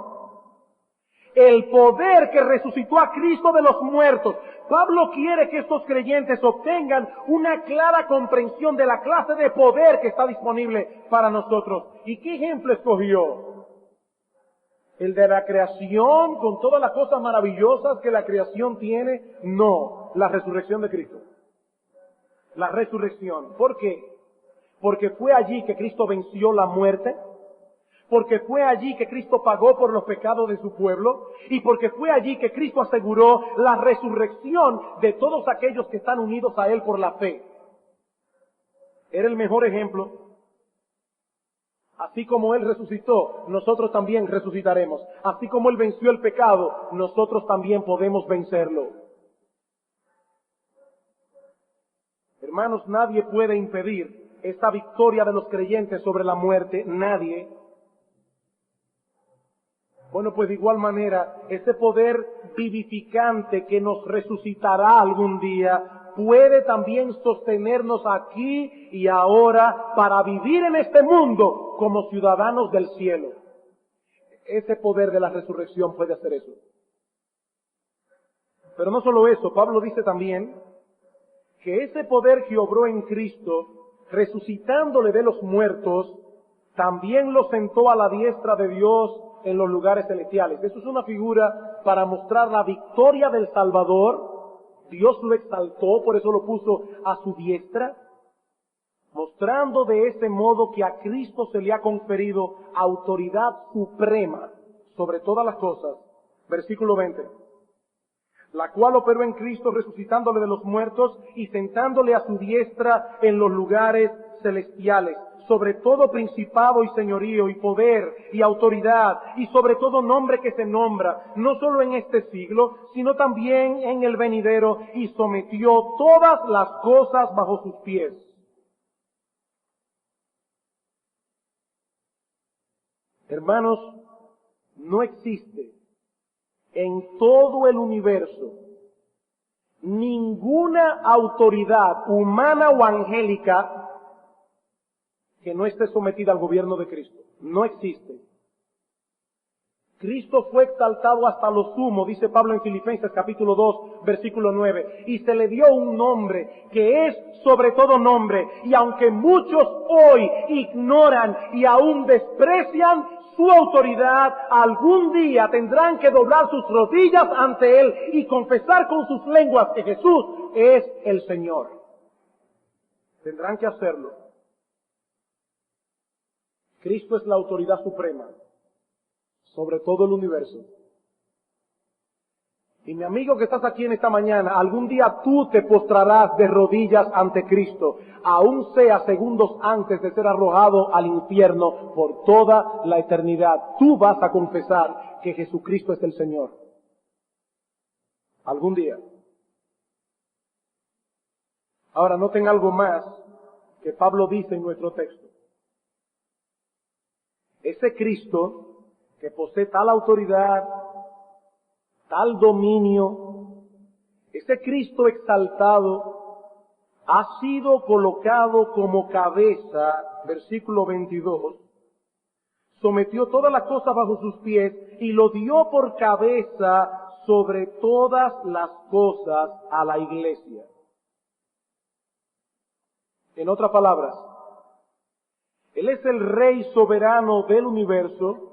[SPEAKER 1] El poder que resucitó a Cristo de los muertos. Pablo quiere que estos creyentes obtengan una clara comprensión de la clase de poder que está disponible para nosotros. ¿Y qué ejemplo escogió? ¿El de la creación con todas las cosas maravillosas que la creación tiene? No, la resurrección de Cristo. La resurrección. ¿Por qué? Porque fue allí que Cristo venció la muerte. Porque fue allí que Cristo pagó por los pecados de su pueblo, y porque fue allí que Cristo aseguró la resurrección de todos aquellos que están unidos a Él por la fe. Era el mejor ejemplo. Así como Él resucitó, nosotros también resucitaremos. Así como Él venció el pecado, nosotros también podemos vencerlo. Hermanos, nadie puede impedir esta victoria de los creyentes sobre la muerte? Nadie. Bueno, pues de igual manera, ese poder vivificante que nos resucitará algún día, puede también sostenernos aquí y ahora para vivir en este mundo como ciudadanos del cielo. Ese poder de la resurrección puede hacer eso. Pero no solo eso, Pablo dice también que ese poder que obró en Cristo, resucitándole de los muertos, también lo sentó a la diestra de Dios en los lugares celestiales. Eso es una figura para mostrar la victoria del Salvador. Dios lo exaltó, por eso lo puso a su diestra, mostrando de ese modo que a Cristo se le ha conferido autoridad suprema sobre todas las cosas. Versículo 20. La cual operó en Cristo resucitándole de los muertos y sentándole a su diestra en los lugares celestiales, sobre todo principado y señorío y poder y autoridad y sobre todo nombre que se nombra, no solo en este siglo, sino también en el venidero, y sometió todas las cosas bajo sus pies. Hermanos, no existe en todo el universo ninguna autoridad humana o angélica que no esté sometida al gobierno de Cristo. No existe. Cristo fue exaltado hasta lo sumo, dice Pablo en Filipenses capítulo 2, versículo 9, y se le dio un nombre que es sobre todo nombre, y aunque muchos hoy ignoran y aún desprecian su autoridad, algún día tendrán que doblar sus rodillas ante Él y confesar con sus lenguas que Jesús es el Señor. Tendrán que hacerlo. Cristo es la autoridad suprema sobre todo el universo. Y mi amigo que estás aquí en esta mañana, algún día tú te postrarás de rodillas ante Cristo, aun sea segundos antes de ser arrojado al infierno por toda la eternidad. Tú vas a confesar que Jesucristo es el Señor. Algún día. Ahora noten algo más que Pablo dice en nuestro texto. Ese Cristo que posee tal autoridad, tal dominio, ese Cristo exaltado ha sido colocado como cabeza, versículo 22, sometió todas las cosas bajo sus pies y lo dio por cabeza sobre todas las cosas a la iglesia. En otras palabras, Él es el Rey soberano del universo.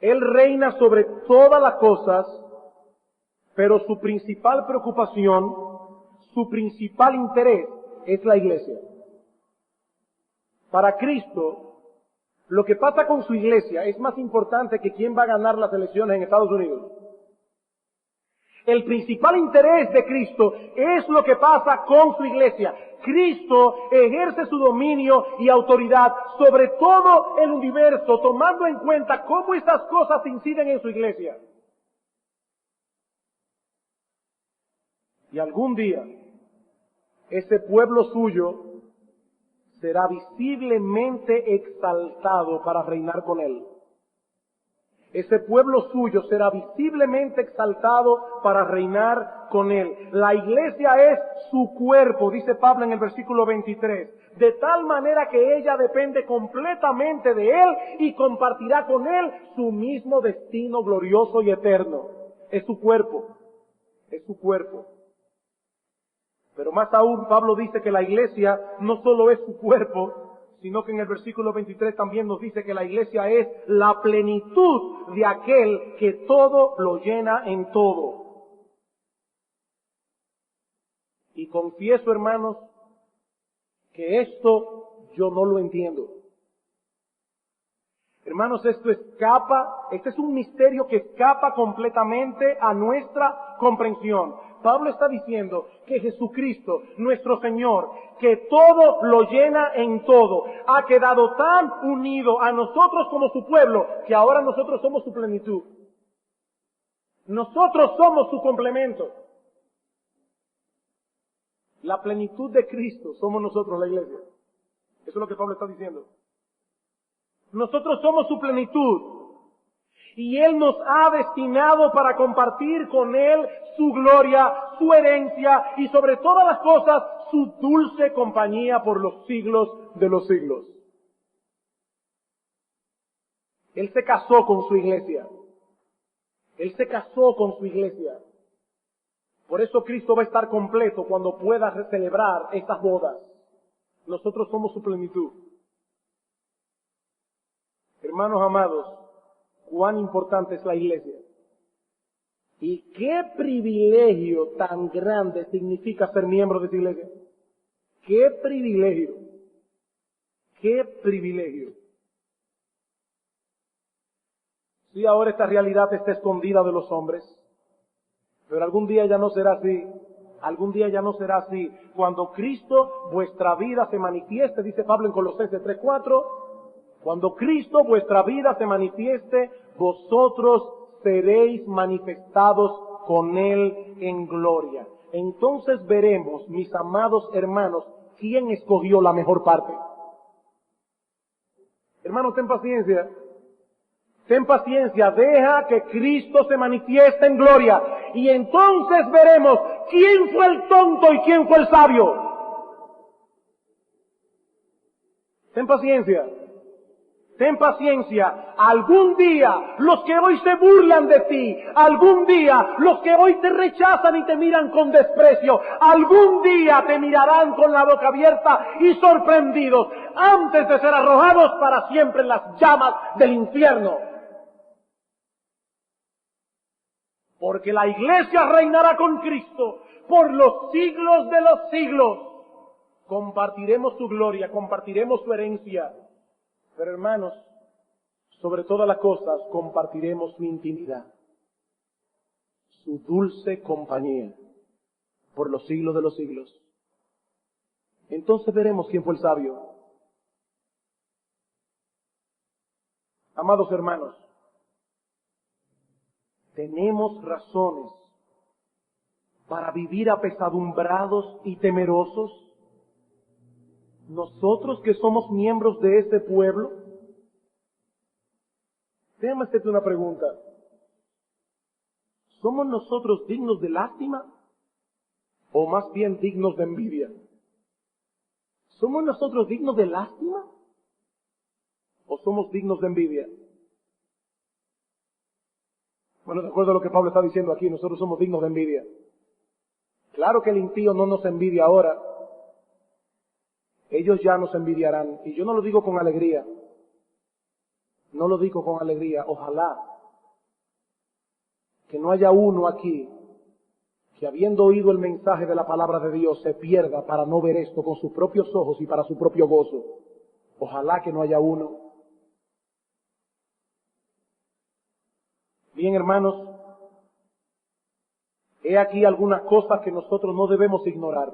[SPEAKER 1] Él reina sobre todas las cosas, pero su principal preocupación, su principal interés es la iglesia. Para Cristo, lo que pasa con su iglesia es más importante que quién va a ganar las elecciones en Estados Unidos. El principal interés de Cristo es lo que pasa con su iglesia. Cristo ejerce su dominio y autoridad sobre todo el universo, tomando en cuenta cómo estas cosas inciden en su iglesia. Y algún día, ese pueblo suyo será visiblemente exaltado para reinar con Él. Ese pueblo suyo será visiblemente exaltado para reinar con Él. La iglesia es su cuerpo, dice Pablo en el versículo 23, de tal manera que ella depende completamente de Él y compartirá con Él su mismo destino glorioso y eterno. Es su cuerpo, es su cuerpo. Pero más aún, Pablo dice que la iglesia no solo es su cuerpo, sino que en el versículo 23 también nos dice que la iglesia es la plenitud de aquel que todo lo llena en todo. Y confieso, hermanos, que esto yo no lo entiendo. Hermanos, este es un misterio que escapa completamente a nuestra comprensión. Pablo está diciendo que Jesucristo, nuestro Señor, que todo lo llena en todo, ha quedado tan unido a nosotros como su pueblo, que ahora nosotros somos su plenitud. Nosotros somos su complemento. La plenitud de Cristo somos nosotros, la iglesia. Eso es lo que Pablo está diciendo. Nosotros somos su plenitud. Y Él nos ha destinado para compartir con Él su gloria, su herencia y sobre todas las cosas su dulce compañía por los siglos de los siglos. Él se casó con su iglesia. Él se casó con su iglesia. Por eso Cristo va a estar completo cuando pueda celebrar estas bodas. Nosotros somos su plenitud. Hermanos amados, cuán importante es la iglesia. Y qué privilegio tan grande significa ser miembro de esa iglesia. Qué privilegio. Qué privilegio. Sí, ahora esta realidad está escondida de los hombres, pero algún día ya no será así. Algún día ya no será así. Cuando Cristo, vuestra vida, se manifieste, dice Pablo en Colosenses 3:4, cuando Cristo, vuestra vida, se manifieste, vosotros seréis manifestados con Él en gloria. Entonces veremos, mis amados hermanos, quién escogió la mejor parte. Hermanos, ten paciencia. Ten paciencia, deja que Cristo se manifieste en gloria. Y entonces veremos quién fue el tonto y quién fue el sabio. Ten paciencia. Ten paciencia. Algún día los que hoy se burlan de ti, algún día los que hoy te rechazan y te miran con desprecio, algún día te mirarán con la boca abierta y sorprendidos antes de ser arrojados para siempre en las llamas del infierno. Porque la iglesia reinará con Cristo por los siglos de los siglos. Compartiremos su gloria, compartiremos su herencia. Pero hermanos, sobre todas las cosas, compartiremos su intimidad, su dulce compañía, por los siglos de los siglos. Entonces veremos quién fue el sabio. Amados hermanos, tenemos razones para vivir apesadumbrados y temerosos. Nosotros que somos miembros de este pueblo, déjame hacerte una pregunta. ¿Somos nosotros dignos de lástima o más bien dignos de envidia? ¿Somos nosotros dignos de lástima o somos dignos de envidia? Bueno, de acuerdo a lo que Pablo está diciendo aquí, nosotros somos dignos de envidia. Claro que el impío no nos envidia ahora. Ellos ya nos envidiarán. Y yo no lo digo con alegría. No lo digo con alegría. Ojalá que no haya uno aquí que habiendo oído el mensaje de la palabra de Dios se pierda para no ver esto con sus propios ojos y para su propio gozo. Ojalá que no haya uno. Bien, hermanos, he aquí algunas cosas que nosotros no debemos ignorar.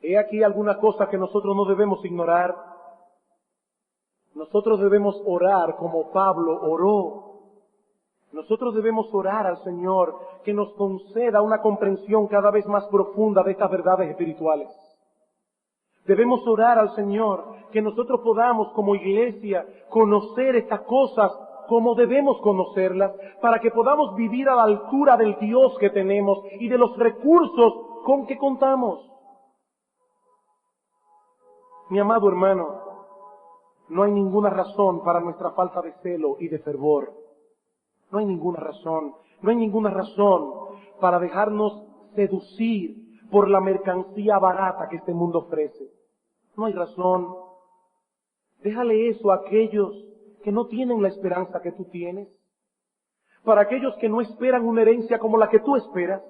[SPEAKER 1] He aquí algunas cosas que nosotros no debemos ignorar. Nosotros debemos orar como Pablo oró. Nosotros debemos orar al Señor que nos conceda una comprensión cada vez más profunda de estas verdades espirituales. Debemos orar al Señor que nosotros podamos como iglesia conocer estas cosas como debemos conocerlas, para que podamos vivir a la altura del Dios que tenemos y de los recursos con que contamos. Mi amado hermano, no hay ninguna razón para nuestra falta de celo y de fervor. No hay ninguna razón. No hay ninguna razón para dejarnos seducir por la mercancía barata que este mundo ofrece. No hay razón. Déjale eso a aquellos que no tienen la esperanza que tú tienes. Para aquellos que no esperan una herencia como la que tú esperas.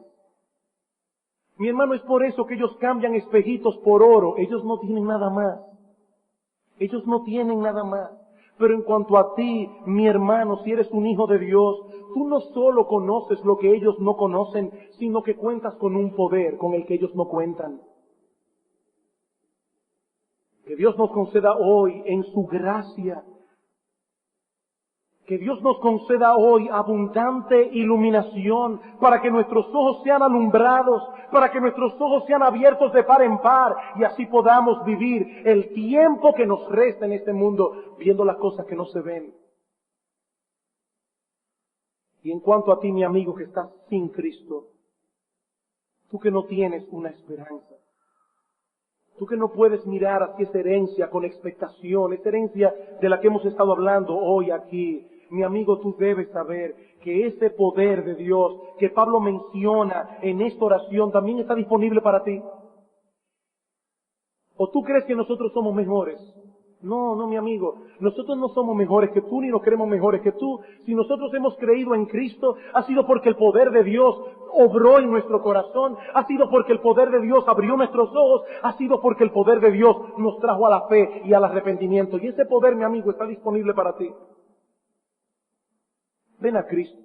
[SPEAKER 1] Mi hermano, es por eso que ellos cambian espejitos por oro. Ellos no tienen nada más. Ellos no tienen nada más. Pero en cuanto a ti, mi hermano, si eres un hijo de Dios, tú no solo conoces lo que ellos no conocen, sino que cuentas con un poder con el que ellos no cuentan. Que Dios nos conceda hoy, en su gracia, Que Dios nos conceda hoy abundante iluminación para que nuestros ojos sean alumbrados, para que nuestros ojos sean abiertos de par en par y así podamos vivir el tiempo que nos resta en este mundo viendo las cosas que no se ven. Y en cuanto a ti, mi amigo, que estás sin Cristo, tú que no tienes una esperanza, tú que no puedes mirar hacia esa herencia con expectación, esa herencia de la que hemos estado hablando hoy aquí, mi amigo, tú debes saber que ese poder de Dios que Pablo menciona en esta oración también está disponible para ti. ¿O tú crees que nosotros somos mejores? No, mi amigo, nosotros no somos mejores que tú ni nos creemos mejores que tú. Si nosotros hemos creído en Cristo, ha sido porque el poder de Dios obró en nuestro corazón, ha sido porque el poder de Dios abrió nuestros ojos, ha sido porque el poder de Dios nos trajo a la fe y al arrepentimiento. Y ese poder, mi amigo, está disponible para ti. Ven a Cristo.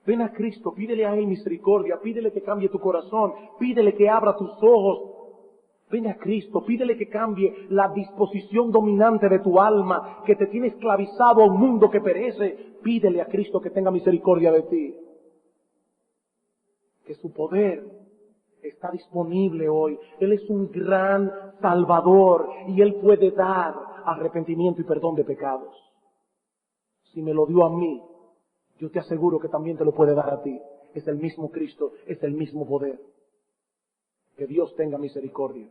[SPEAKER 1] Ven a Cristo, pídele a Él misericordia, pídele que cambie tu corazón, pídele que abra tus ojos. Ven a Cristo, pídele que cambie la disposición dominante de tu alma, que te tiene esclavizado a un mundo que perece. Pídele a Cristo que tenga misericordia de ti. Que su poder está disponible hoy. Él es un gran Salvador y Él puede dar arrepentimiento y perdón de pecados. Si me lo dio a mí, yo te aseguro que también te lo puede dar a ti. Es el mismo Cristo, es el mismo poder. Que Dios tenga misericordia.